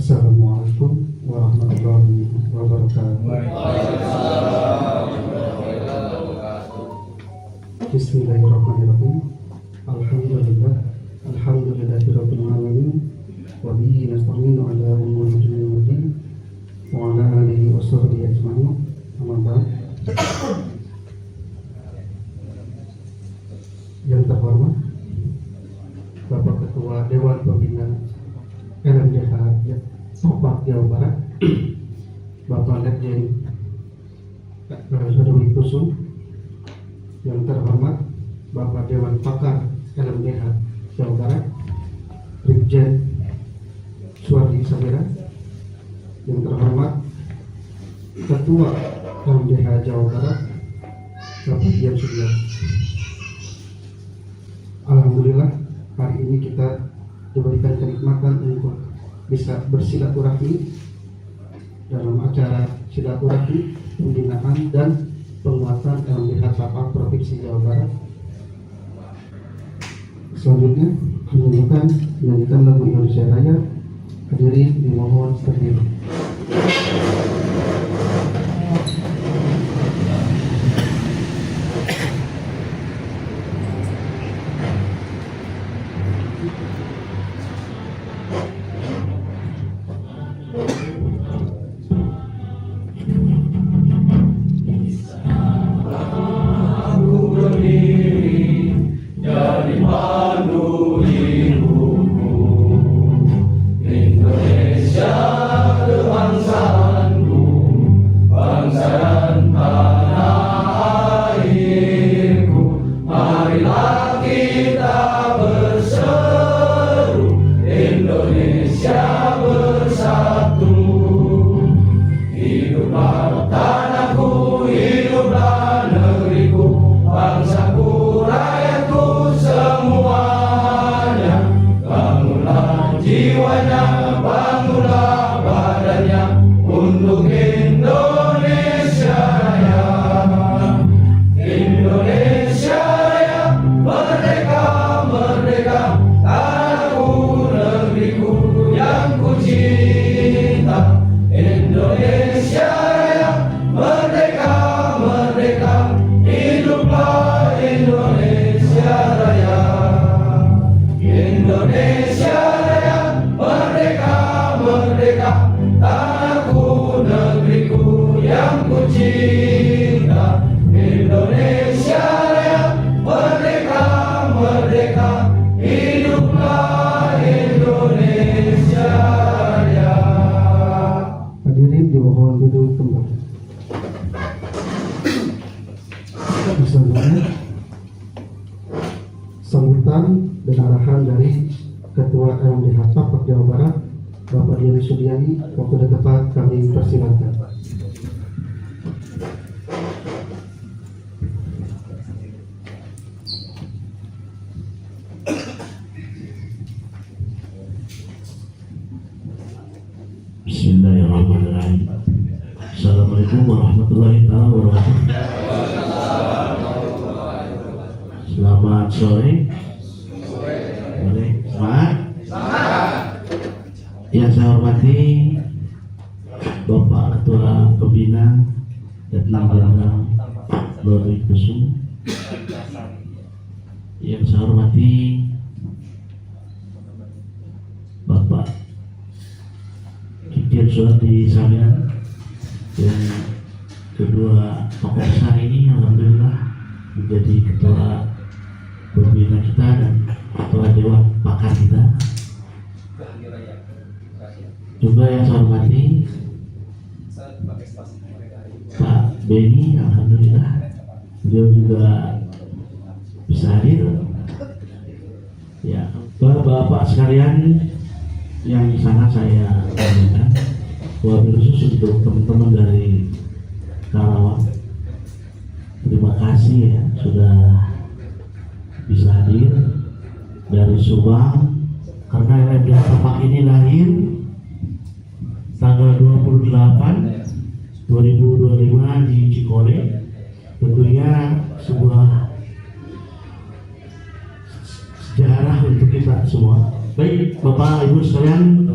Assalamualaikum warahmatullahi wabarakatuh. Bismillahirrahmanirrahim. Alhamdulillahirabbil alamin. Wa bihi nasta'inu ala umuri dunya waddin. Wa ala alihi wa sahbihi ajma'in. Amma ba'd. Yang terhormat Bapak Ketua Dewan Pembina LMDH Topak Jawa Barat, Bapak Letjen Sodwi Kusum. Yang terhormat Bapak Dewan Pakar LMDH Jawa Barat, Brigjen Suwardi Sabira. Yang terhormat Ketua LMDH Jawa Barat, Bapak Dian Sudian. Alhamdulillah, hari ini kita diberikan kenikmatan untuk bisa bersilaturahmi dalam acara silaturahmi pembinaan dan penguatan LMDH Tapak Provinsi Jawa Barat. Selanjutnya menyanyikan lagu Indonesia Raya. Hadirin dimohon berdiri. Sambutan dan arahan dari Ketua LMDH Tapak Jawa Barat, Bapak Dian Sudiani. Waktu dan tepat kami persilakan. Bismillahirrahmanirrahim. Assalamualaikum warahmatullahi wabarakatuh. Selamat sore. Boleh semangat? Yang saya hormati Bapak Ketua Pembina Letnan Jenderal Sodwi Kusum. Yang saya hormati Bapak Brigjen Suwardi Sabira. Dan kedua tokoh besar ini alhamdulillah menjadi ketua pembina kita dan ketua dewan pakar kita. Juga yang saya hormati Pak Beni, alhamdulillah beliau juga bisa hadir. Ya, Bapak sekalian yang sangat saya banggakan, wabil khusus untuk teman-teman dari Karawang. Terima kasih ya sudah bisa hadir dari Subang, karena LMDH Tapak ini lahir tanggal 28 2025 di Cikole. Tentunya sebuah sejarah untuk kita semua. Baik Bapak Ibu sekalian,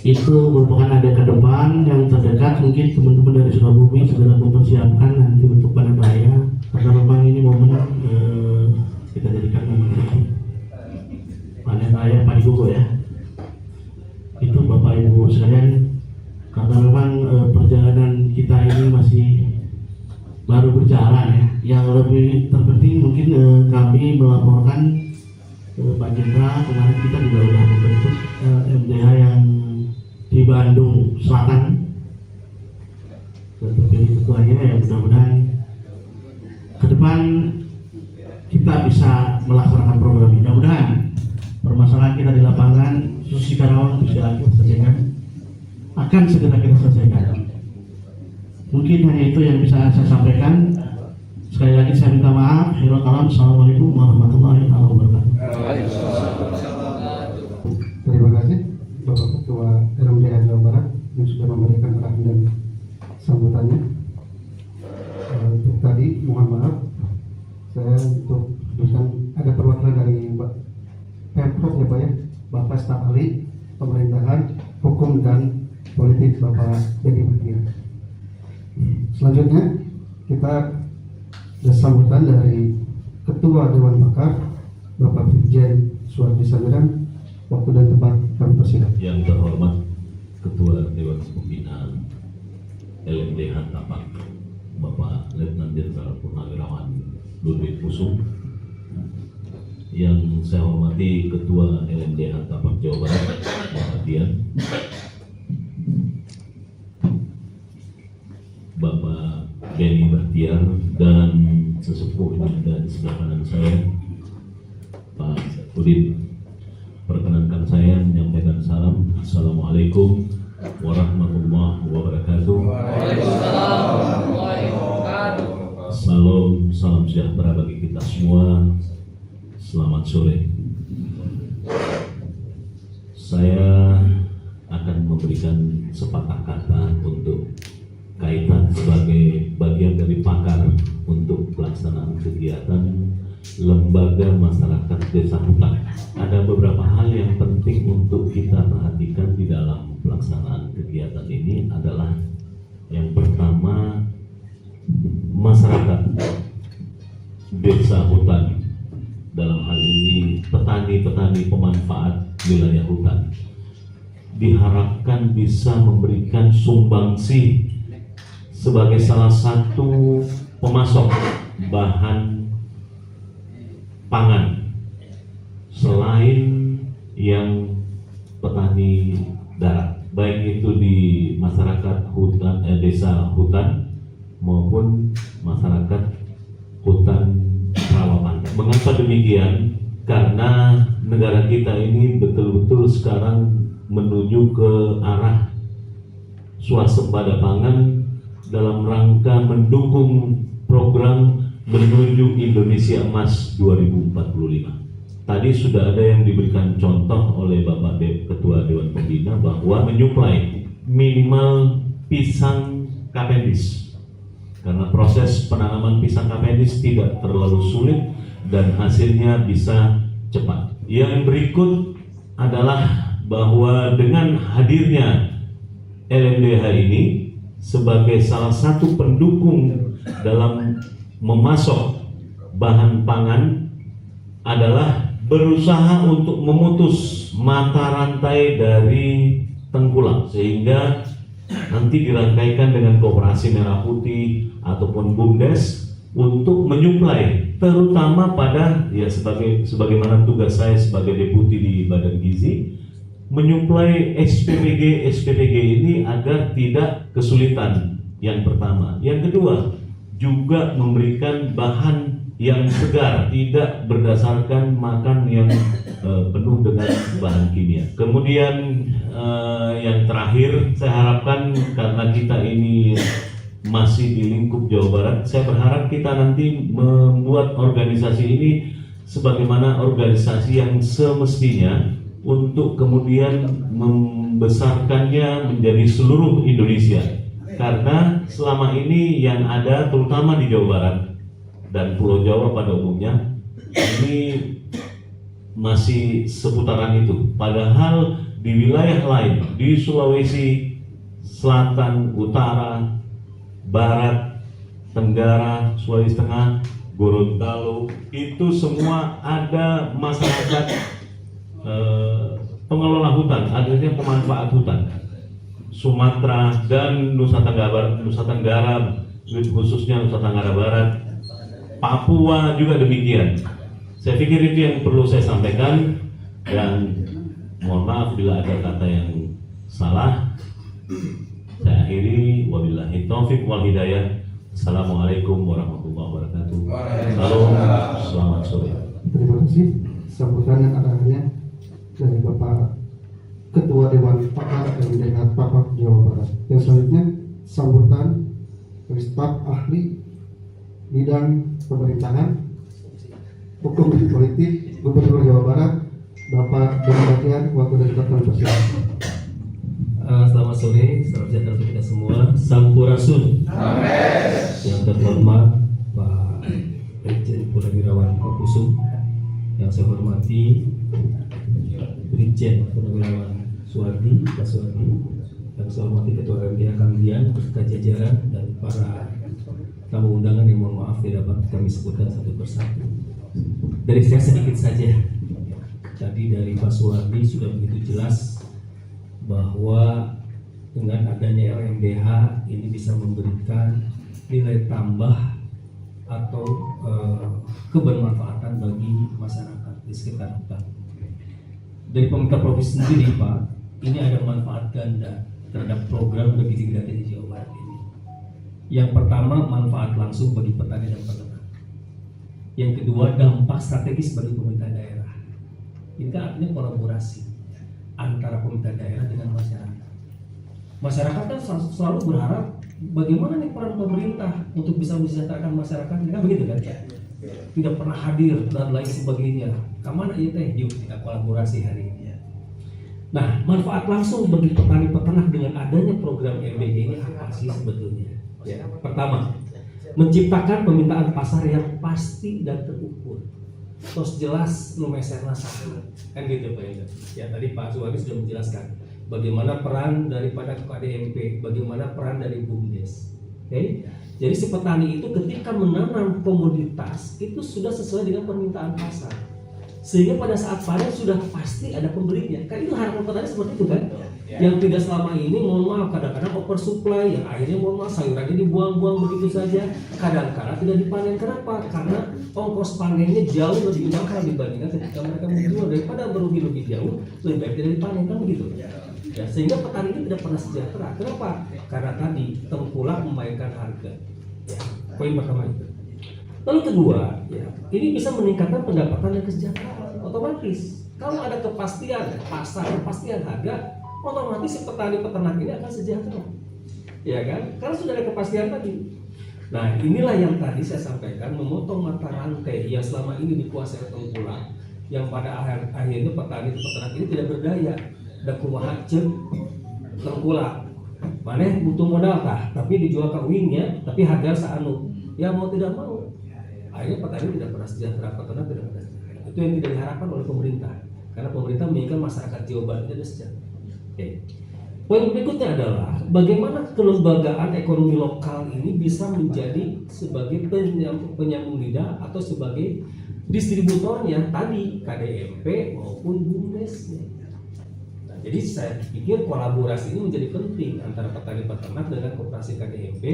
itu merupakan ada ke depan yang terdekat. Mungkin teman-teman dari Sukabumi segera mempersiapkan nanti untuk panen raya, karena memang ini momen kita jadikan momen panen raya padi gogo ya. Itu Bapak Ibu sekalian, karena memang perjalanan kita ini masih baru berjalan ya. Yang lebih terpenting mungkin kami melaporkan Pak Jenderal, kemarin kita juga sudah membentuk MDH yang di Bandung Selatan, terpilih ketuanya ya. Mudah-mudahan ke depan kita bisa melaksanakan program ini. Mudah-mudahan permasalahan kita di lapangan khusus di Karawang bisa kita selesaikan, akan segera kita selesaikan. Mungkin hanya itu yang bisa saya sampaikan. Sekali lagi saya minta maaf. Assalamualaikum warahmatullahi wabarakatuh. Terima kasih Bapak Ketua RMDH Jawa Barat yang sudah memberikan arahan dan sambutannya. Untuk tadi mohon maaf, saya untuk ada perwakilan dari Pemprov ya Pak ya, Bapak Staf Ahli Pemerintahan, Hukum dan Politik Bapak Beni Bahtiar. Selanjutnya kita ada sambutan dari Ketua Dewan Pakar Bapak Brigjen Suwardi Samiran. Waktu dan tempat kami persilakan. Yang terhormat Ketua Dewan Pembina LMDH Tapak Bapak Letnan Jenderal Purnawirawan Ludwig Pusung, yang saya hormati Ketua LMDH Tapak Jawa Barat Bapak Dian, Bapak Beni Bahtiar, dan sesepuh ini dari sebelah kanan saya Pak Udin. Perkenankan saya menyampaikan salam. Assalamualaikum warahmatullahi wabarakatuh. Salam sejahtera bagi kita semua. Selamat sore. Saya akan memberikan sepatah kata untuk kaitan sebagai bagian dari pakar untuk pelaksanaan kegiatan Lembaga Masyarakat Desa Hutan. Ada beberapa hal yang penting untuk kita perhatikan di dalam pelaksanaan kegiatan ini adalah yang pertama, masyarakat desa hutan, dalam hal ini petani-petani pemanfaat wilayah hutan, diharapkan bisa memberikan sumbangsi sebagai salah satu pemasok bahan pangan selain yang petani darat, baik itu di masyarakat hutan, desa hutan maupun masyarakat hutan rawa pantai. Mengapa demikian? Karena negara kita ini betul-betul sekarang menuju ke arah swasembada pangan dalam rangka mendukung program menuju Indonesia Emas 2045. Tadi sudah ada yang diberikan contoh oleh Bapak Ketua Dewan Pembina bahwa menyuplai minimal pisang Cavendish, karena proses penanaman pisang Cavendish tidak terlalu sulit dan hasilnya bisa cepat. Yang berikut adalah bahwa dengan hadirnya LMDH ini sebagai salah satu pendukung dalam memasok bahan pangan adalah berusaha untuk memutus mata rantai dari tengkulak, sehingga nanti dirangkaikan dengan Koperasi Merah Putih ataupun BUMDes untuk menyuplai, terutama pada sebagaimana tugas saya sebagai deputi di Badan Gizi, menyuplai SPPG ini agar tidak kesulitan. Yang pertama, yang kedua juga memberikan bahan yang segar, tidak berdasarkan makan yang penuh dengan bahan kimia. Kemudian yang terakhir, saya harapkan karena kita ini masih di lingkup Jawa Barat, saya berharap kita nanti membuat organisasi ini sebagaimana organisasi yang semestinya untuk kemudian membesarkannya menjadi seluruh Indonesia. Karena selama ini yang ada terutama di Jawa Barat dan Pulau Jawa pada umumnya ini masih seputaran itu. Padahal di wilayah lain, di Sulawesi Selatan, Utara, Barat, Tenggara, Sulawesi Tengah, Gorontalo, itu semua ada masyarakat pengelola hutan, adanya pemanfaat hutan. Sumatera dan Nusa Tenggara, khususnya Nusa Tenggara Barat, Papua juga demikian. Saya pikir itu yang perlu saya sampaikan, dan mohon maaf bila ada kata yang salah. Saya akhiri, wabillahi taufiq wal hidayah. Assalamualaikum warahmatullahi wabarakatuh. Salam, selamat sore. Terima kasih. Sambutan yang arahannya dari Bapak Ketua Dewan Pakar MDH Tapak Jawa Barat. Yang selanjutnya sambutan dari staf ahli bidang pemerintahan, hukum dan politik Gubernur Jawa Barat, Bapak Doni Batiar, Wakil Ketua Presiden. Selamat sore, salam sejahtera untuk kita semua. Sampurasun. Yang terhormat Pak Brigjen Purnawirawan Kopusum, yang saya hormati Brigjen Purnawirawan Suwardi, Pak Suwardi, yang saya hormati Ketua MDH Kang Dian, beserta jajaran, dan para tamu undangan yang mohon maaf tidak dapat kami sebutkan satu persatu. Dari saya sedikit saja. Tadi dari Pak Suwardi sudah begitu jelas bahwa dengan adanya LMDH ini bisa memberikan nilai tambah atau kebermanfaatan bagi masyarakat di sekitar hutan. Dari pemerintah provinsi sendiri, Pak, ini ada manfaat ganda terhadap program begitu gratis di Jawa Barat ini. Yang pertama, manfaat langsung bagi petani dan peternak. Yang kedua, dampak strategis bagi pemerintah daerah. Ini kan artinya kolaborasi antara pemerintah daerah dengan masyarakat. Masyarakat kan selalu berharap bagaimana nih peran pemerintah untuk bisa mensejahterakan masyarakat, kan begitu kan? Tidak pernah hadir dan lain sebagainya. Kamana ieu teh yuk kita kolaborasi hari ini. Nah, manfaat langsung bagi petani peternak dengan adanya program MBG ini apa sih sebetulnya? Ya, pertama, menciptakan permintaan pasar yang pasti dan terukur. Terus jelas numeserna satu, kan gitu Pak Enda. Ya, tadi Pak Suwardi sudah menjelaskan bagaimana peran daripada KDMP, bagaimana peran dari BUMDes. Oke? Jadi si petani itu ketika menanam komoditas itu sudah sesuai dengan permintaan pasar, sehingga pada saat panen sudah pasti ada pembelinya. Kan itu harapan petani seperti itu kan? Yang tidak selama ini, mohon maaf, kadang-kadang oversupply, yang akhirnya mohon maaf sayurannya dibuang-buang begitu saja, kadang-kadang tidak dipanen. Kenapa? Karena ongkos panennya jauh lebih mahal dibandingkan ketika mereka menjual. Daripada merugi lebih jauh, lebih baik tidak dipanen, kan begitu ya, sehingga petani ini tidak pernah sejahtera. Kenapa? Karena tadi tengkulak memainkan harga ya, poin pertama itu. Lalu kedua, ya, ini bisa meningkatkan pendapatan dan kesejahteraan. Otomatis kalau ada kepastian pasar, kepastian harga, otomatis si petani peternak ini akan sejahtera, ya kan? Karena sudah ada kepastian tadi. Nah, inilah yang tadi saya sampaikan, memotong mata rantai yang selama ini dikuasai tengkulak, yang pada akhirnya petani peternak ini tidak berdaya. Dan kumaha cek tengkulak, maneh butuh modal kah? Tapi dijual ke wingnya, tapi harga saanu, ya mau tidak mau. Akhirnya petani tidak pernah sejahtera, peternak tidak pernah sejahtera. Itu yang tidak diharapkan oleh pemerintah, karena pemerintah menginginkan masyarakat Jawa Barat tidak sejahtera. Oke. Poin berikutnya adalah bagaimana kelembagaan ekonomi lokal ini bisa menjadi sebagai penyambung lidah atau sebagai distributornya tadi KDMP maupun BUMDes. Nah, jadi saya pikir kolaborasi ini menjadi penting antara petani peternak dengan koperasi KDMP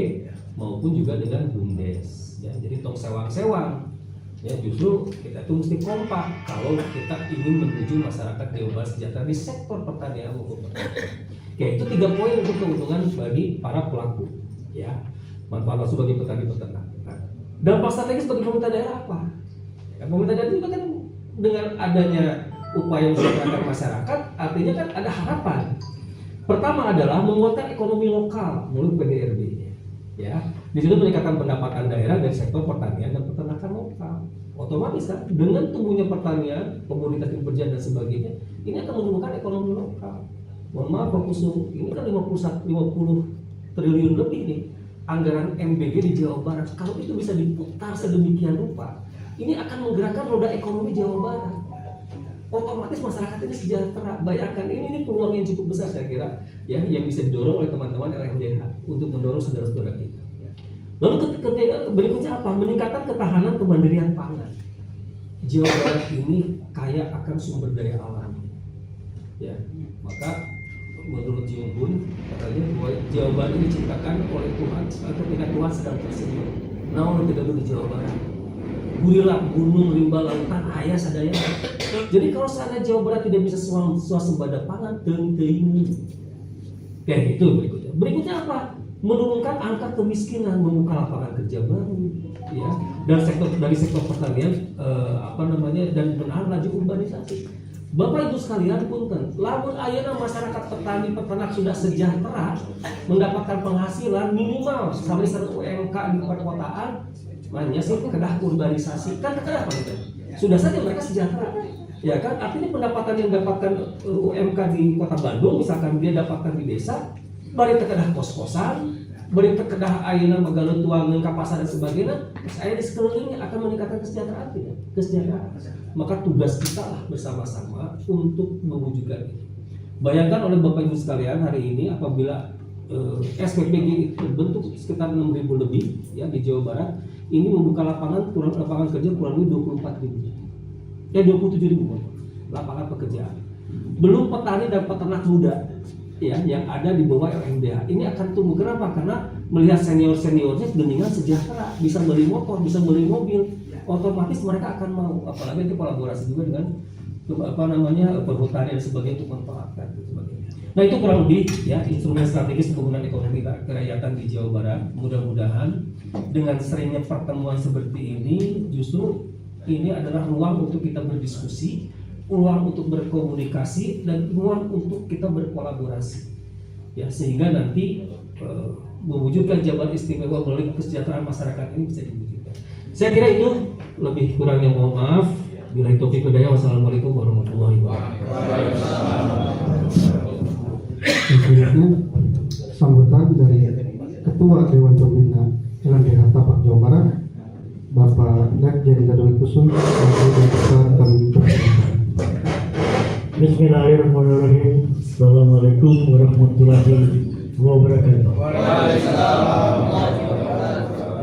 maupun juga dengan BUMDes. Ya, jadi tong sewang-sewang. Ya, justru kita tuh mesti kompak kalau kita ingin menuju masyarakat Jawa Barat sejahtera di sektor pertanian maupun pertanian. Oke, itu 3 poin untuk keuntungan bagi para pelaku. Ya, manfaat langsung bagi petani peternak. Dampak strategis bagi pemerintah daerah apa? Ya, pemerintah daerah juga kan dengan adanya upaya mensejahterakan masyarakat, artinya kan ada harapan. Pertama adalah menguatkan ekonomi lokal melalui PDRB. Ya, di situ meningkatkan pendapatan daerah dari sektor pertanian dan peternakan lokal. Otomatis kan dengan tumbuhnya pertanian, komoditas yang berjalan dan sebagainya, ini akan menumbuhkan ekonomi lokal. Mohon maaf Pak Kusum, ini kan 50 triliun lebih nih anggaran MBG di Jawa Barat. Kalau itu bisa diputar sedemikian rupa, ini akan menggerakkan roda ekonomi Jawa Barat. otomatis masyarakat ini sejahtera. Bayangkan ini peluang yang cukup besar saya kira ya, yang bisa didorong oleh teman-teman LMDH untuk mendorong saudara-saudara kita. Lalu berikutnya apa? Meningkatkan ketahanan kemandirian pangan. Jawa Barat ini kaya akan sumber daya alam. Ya, maka menurut Jung Hun katanya bahwa Jawa Barat ini diciptakan oleh Tuhan atau ketika Tuhan sedang tersenyum. Namun tidak di Jawa Barat. Gurilah gunung, rimba, lautan, ayah sadaya. Jadi kalau seandainya Jawa Barat tidak bisa swasembada pangan, tentu kayak gitu berikutnya. Berikutnya apa? Menurunkan angka kemiskinan, membuka lapangan kerja baru, ya. Dan dari sektor pertanian, dan menahan laju urbanisasi. Bapak Ibu sekalian, punten, lamun ayeuna masyarakat petani peternak sudah sejahtera, mendapatkan penghasilan minimal sampai 1 UMK di perkotaan, makanya sih kedah urbanisasi kan kedah apa gitu? Sudah saja mereka sejahtera, ya kan? Artinya pendapatan yang dapatkan UMK di Kota Bandung, misalkan dia dapatkan di desa, bari terkedah kos-kosan, bari terkedah ayeuna magalut tuangan ka pasar dan sebagainya, saya di sekelilingnya akan meningkatkan kesejahteraan tidak? Kesejahteraan. Maka tugas kita lah bersama-sama untuk mewujudkan itu. Bayangkan oleh Bapak Ibu sekalian, hari ini apabila SPPG terbentuk sekitar 6.000 lebih ya di Jawa Barat, ini membuka lapangan kerja kurang lebih 27.000 lapangan pekerjaan. Belum petani dan peternak muda ya yang ada di bawah LMDH ini akan tumbuh. Kenapa? Karena melihat senior-seniornya geningan sejahtera, bisa beli motor, bisa beli mobil, otomatis mereka akan mau. Apalagi itu kolaborasi juga dengan perhutanian dan sebagainya untuk manfaatkan dan sebagainya. Nah itu kurang lebih ya instrumen strategis pembangunan ekonomi kerakyatan di Jawa Barat. Mudah-mudahan dengan seringnya pertemuan seperti ini justru ini adalah ruang untuk kita berdiskusi, ruang untuk berkomunikasi, dan ruang untuk kita berkolaborasi ya, sehingga nanti mewujudkan Jabar Istimewa melalui kesejahteraan masyarakat ini bisa diwujudkan. Saya kira itu, lebih kurangnya mohon maaf. Bila itu hidayah, wassalamualaikum warahmatullahi wabarakatuh. Selanjutnya sambutan dari Ketua Dewan Pembina LMDH Tapak Jawa Barat, Bapak Legend Gadowi Kusum, kami persilakan. Bismillahirrahmanirrahim. Assalamualaikum warahmatullahi wabarakatuh.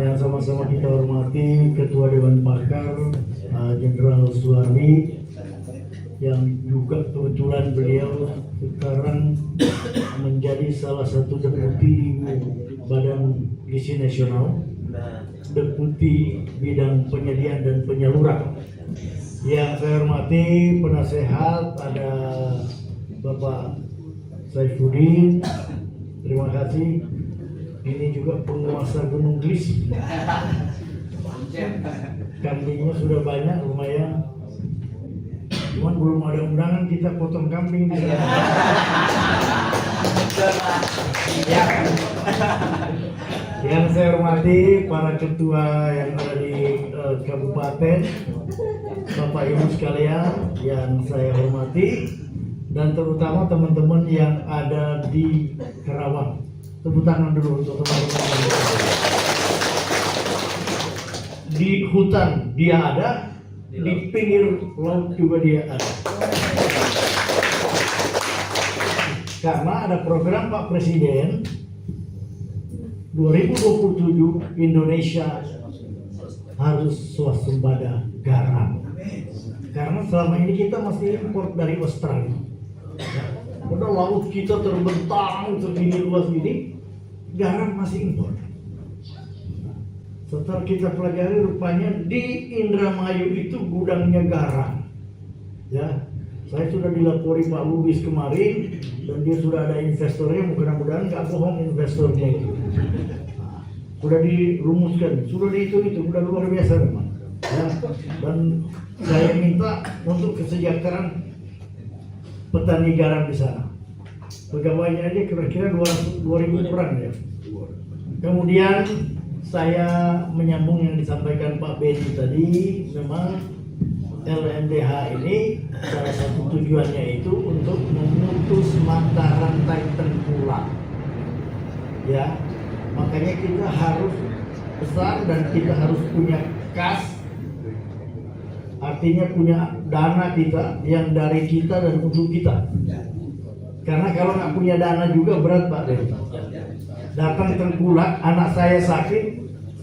Yang sama-sama kita hormati Ketua Dewan Pakar Jenderal Suardi, yang juga kebetulan beliau sekarang menjadi salah satu deputi Badan Gizi Nasional, deputi bidang penyediaan dan penyaluran. Yang saya hormati penasehat ada Bapak Saifuddin, terima kasih. Ini juga penguasa Gunung Glis. Kambingnya sudah banyak lumayan. Cuman belum ada undangan kita potong kambing di sana. Yang saya hormati para ketua yang ada di kabupaten, Bapak Ibu sekalian yang saya hormati, dan terutama teman-teman yang ada di Karawang. Tepuk tangan dulu untuk teman-teman. Di hutan dia ada, di pinggir laut juga dia ada. Karena ada program Pak Presiden 2027 Indonesia harus swasembada garam. Karena selama ini kita masih impor dari Australia. Udah laut kita terbentang segini luas ini, garam masih impor. Setelah kita pelajari rupanya di Indramayu itu gudangnya garam. Ya, saya sudah dilapori Pak Lubis kemarin dan dia sudah ada investornya, mudah-mudahan nggak bohong investornya itu. Sudah dirumuskan, sudah dihitung, udah luar biasa memang. Ya, dan saya minta untuk kesejahteraan petani garam di sana. Pegawainya aja kira-kira 2.000 orang ya. Kemudian saya menyambung yang disampaikan Pak Beni tadi, memang LMDH ini salah satu tujuannya itu untuk memutus mata rantai tengkulak. Ya, makanya kita harus besar dan kita harus punya kas artinya punya dana kita yang dari kita dan untuk kita. Karena kalau nggak punya dana juga berat Pak Dewi. Datang tengkulak, anak saya sakit,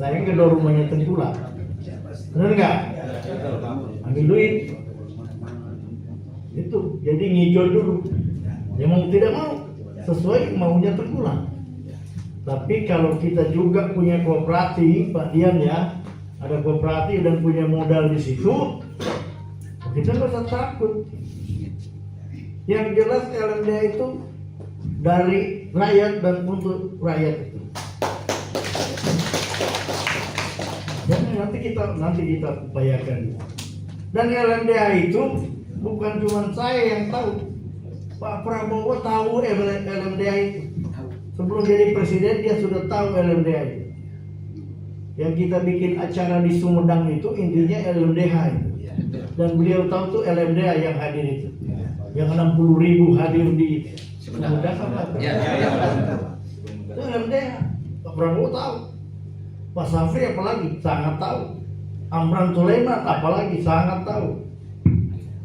saya ke rumahnya tengkulak. Benar nggak? Ambil duit. Itu, jadi ngijol dulu. Ya mau tidak mau, sesuai maunya tengkulak. Tapi kalau kita juga punya koperasi, Pak Dian ya, ada koperasi dan punya modal di situ, kita nggak usah takut. Yang jelas LMDA itu dari rakyat dan untuk rakyat itu. Jadi nanti kita upayakan. Dan LMDA itu bukan cuma saya yang tahu. Pak Prabowo tahu LMDA itu. Sebelum jadi presiden dia sudah tahu LMDA itu. Yang kita bikin acara di Sumedang itu intinya LMDH itu. Dan beliau tahu tuh LMDA yang hadir itu. Yang 60.000 hadir di Sumedang apa? Itu LMDH. Pak Prabowo tahu. Pak Safri apalagi sangat tahu. Amran Sulaiman apalagi sangat tahu.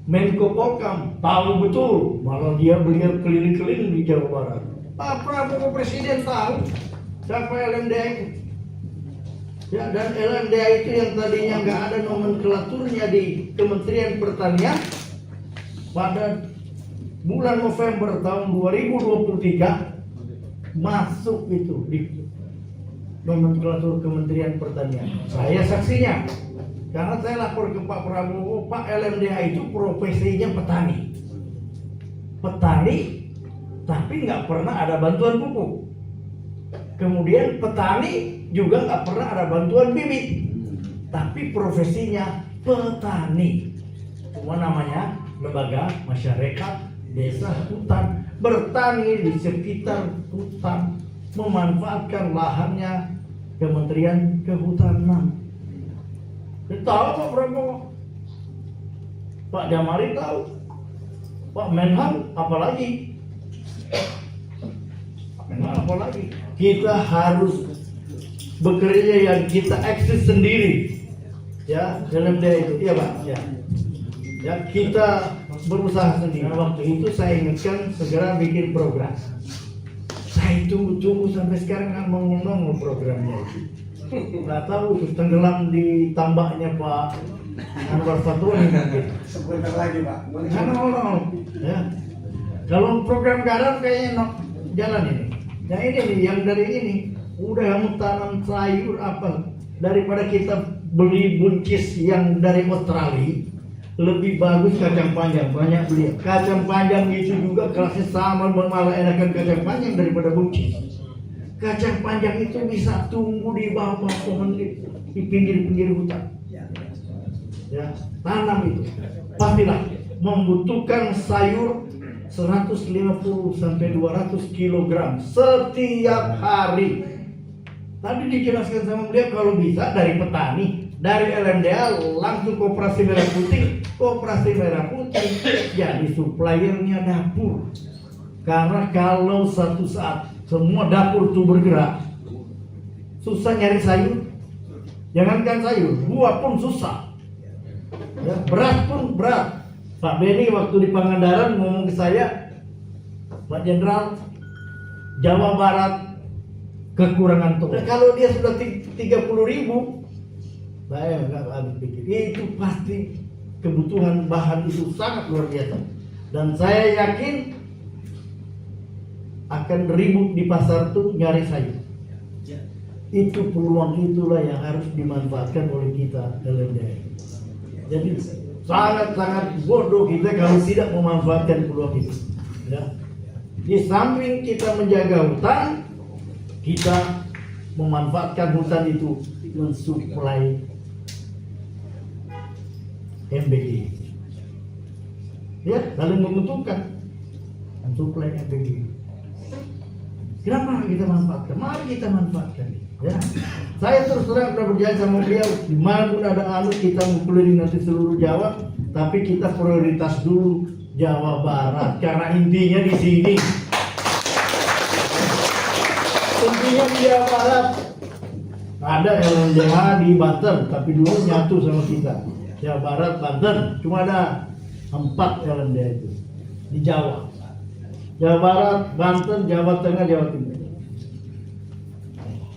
Menko Polkam tahu betul, malah beliau keliling-keliling di Jawa Barat. Pak Prabowo presiden tahu siapa LMDA itu. Ya, dan LMDA itu yang tadinya nggak ada nomenklaturnya di Kementerian Pertanian pada bulan November tahun 2023 masuk itu di nomenklatur Kementerian Pertanian. Saya saksinya. Karena saya lapor ke Pak Prabowo, Pak LMDH itu profesinya petani. Petani, tapi nggak pernah ada bantuan pupuk. Kemudian petani juga nggak pernah ada bantuan bibit. Tapi profesinya petani. Cuma namanya lembaga masyarakat desa hutan. Bertani di sekitar hutan. Memanfaatkan lahannya Kementerian Kehutanan. Tahu Pak Prabowo, Pak Jamari tahu, Pak Menhan apalagi, kita harus bekerja yang kita eksis sendiri, ya dalam dia itu, iya Pak, ya kita berusaha sendiri. Waktu itu saya ingatkan segera bikin program. Saya tunggu sampai sekarang nggak mau programnya itu. Nggak tahu tenggelam di tambaknya Pak Anwar Fatoni mungkin. Sebentar lagi Pak. Ya. Kalau program garam kayaknya jalan ini. Yang ini nih, yang dari ini udah mau tanam sayur apa daripada kita beli buncis yang dari Australia. Lebih bagus kacang panjang, banyak beli. Kacang panjang itu juga kelasnya sama, malah enakan kacang panjang daripada buncis. Kacang panjang itu bisa tumbuh di bawah pohon di pinggir-pinggir hutan. Ya, tanam itu pastilah membutuhkan sayur 150 sampai 200 kg setiap hari. Tadi dijelaskan sama beliau kalau bisa dari petani, dari LMDA langsung Koperasi Merah Putih. Koperasi Merah Putih jadi suppliernya dapur. Karena kalau satu saat semua dapur itu bergerak, susah nyari sayur. Jangankan sayur, buah pun susah. Ya, beras pun berat. Pak Beni waktu di Pangandaran ngomong ke saya, Pak Jenderal, Jawa Barat kekurangan toko. Kalau dia sudah 30.000, saya nggak habis pikir. Itu pasti kebutuhan bahan itu sangat luar biasa. Dan saya yakin akan ribut di pasar tuh nyari sayur. Itu peluang itulah yang harus dimanfaatkan oleh kita LMDA. Jadi sangat-sangat bodoh kita kalau tidak memanfaatkan peluang itu. Ya. Di samping kita menjaga hutan, kita memanfaatkan hutan itu mensuplai MBG. Ya, saling menguntungkan mensuplai MBG. Kenapa kita manfaatkan? Mari kita manfaatkan. Ya, saya terus terang sudah berjanji sama beliau, dimanapun ada anu kita mau keliling nanti seluruh Jawa, tapi kita prioritas dulu Jawa Barat karena intinya di sini. Intinya di Jawa Barat ada LMDH di Banten, tapi dulu nyatu sama kita. Jawa Barat, Banten, cuma ada 4 LMDA itu di Jawa. Jawa Barat, Banten, Jawa Tengah, Jawa Timur.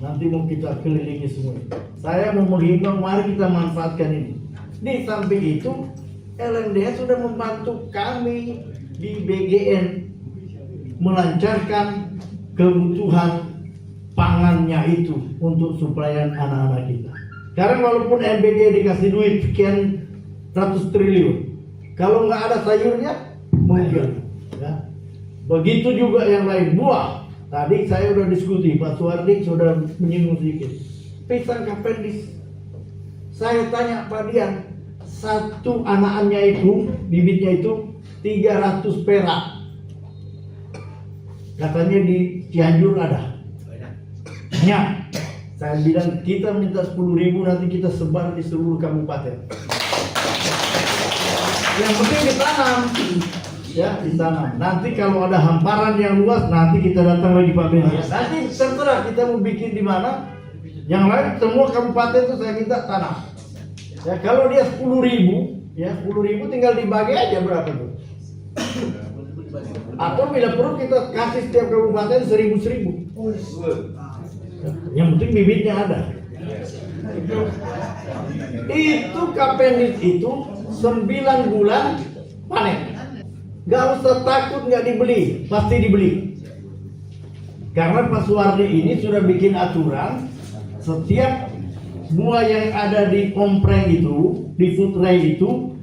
Nanti mau kita kelilingi semua. Saya mau menghimbau, mari kita manfaatkan ini. Di samping itu, LMDA sudah membantu kami di BGN melancarkan kebutuhan pangannya itu untuk suplaian anak-anak kita. Sekarang walaupun MBG dikasih duit sekian ratus triliun, kalau nggak ada sayurnya, mungkin. Ya. Begitu juga yang lain, buah. Tadi saya udah diskusi, Pak Suwardi sudah menyinggung sedikit. Pisang Cavendish. Saya tanya Pak Dian, satu anakannya itu, bibitnya itu 300 perak. Katanya di Cianjur ada. Ya, saya bilang kita minta 10.000, nanti kita sebar di seluruh kabupaten. Yang penting ditanam. Ya, ditanam. Nanti kalau ada hamparan yang luas, nanti kita datang lagi Pak Beni. Nanti terserah kita mau bikin di mana. Yang lain semua kabupaten itu saya minta tanam. Ya, kalau dia 10.000, ya 10.000 tinggal dibagi aja berapa tuh. Atau bila perlu kita kasih setiap kabupaten 1.000. Yang penting bibitnya ada. Itu Cavendish itu 9 bulan panen. Gak usah takut nggak dibeli, pasti dibeli. Karena Pak Suwardi ini sudah bikin aturan, setiap buah yang ada di kompreng itu, di food tray itu,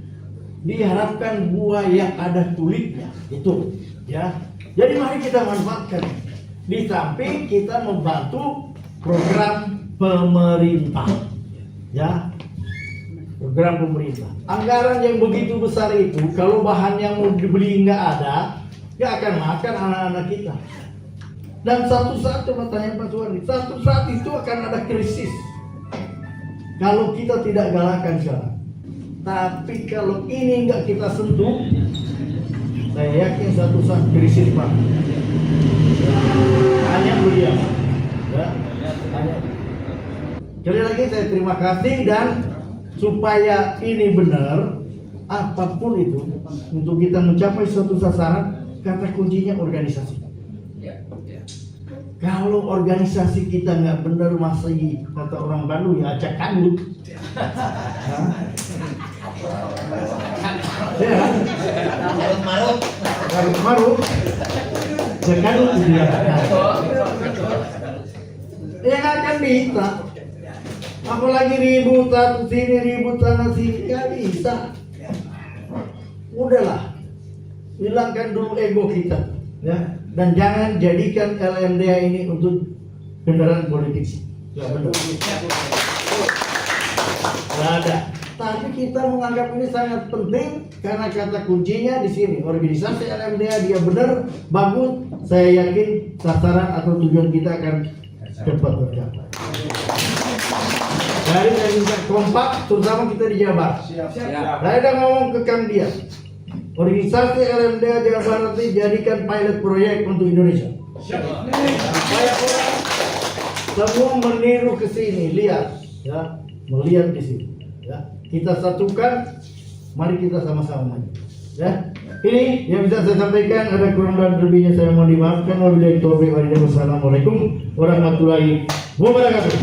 diharapkan buah yang ada kulitnya. Itu, ya. Jadi mari kita manfaatkan. Di samping kita membantu program pemerintah, ya. Program pemerintah. Anggaran yang begitu besar itu, kalau bahan yang mau dibeli nggak ada, nggak akan makan anak-anak kita. Dan satu saat, coba tanya Pak Suwardi, satu saat itu akan ada krisis. Kalau kita tidak galakkan sekarang. Tapi kalau ini nggak kita sentuh, saya yakin satu saat krisis Pak. Hanya beliau. Ya, hanya. Sekali lagi saya terima kasih, dan supaya ini benar, apapun itu, untuk kita mencapai suatu sasaran, kata kuncinya organisasi. Kalau organisasi kita nggak benar, masih kata orang Bandung ya acak kadut. Ya, marut, acak kadut dia. Yang akan bisa. Apalagi ribut sini, ribut sana sini, nggak bisa. Udahlah, hilangkan dulu ego kita, ya. Dan jangan jadikan LMDA ini untuk kendaraan politik. Nggak benar. Nggak ada. Tapi kita menganggap ini sangat penting karena kata kuncinya di sini. Organisasi LMDA dia benar, bagus. Saya yakin sasaran atau tujuan kita akan cepat tercapai. Dari saya minta kompak, terutama kita di Jawa Barat. Saya udah ngomong ke Kang Dian, organisasi LMDA Jawa Barat ini jadikan pilot proyek untuk Indonesia. Supaya orang semua meniru ke sini, lihat, ya, melihat di sini. Ya, kita satukan, mari kita sama-sama maju. Ya, ini yang bisa saya sampaikan. Ada kurang dan lebihnya saya mohon dimaafkan. Wabillahi taufiq wal hidayah. Wassalamualaikum warahmatullahi wabarakatuh.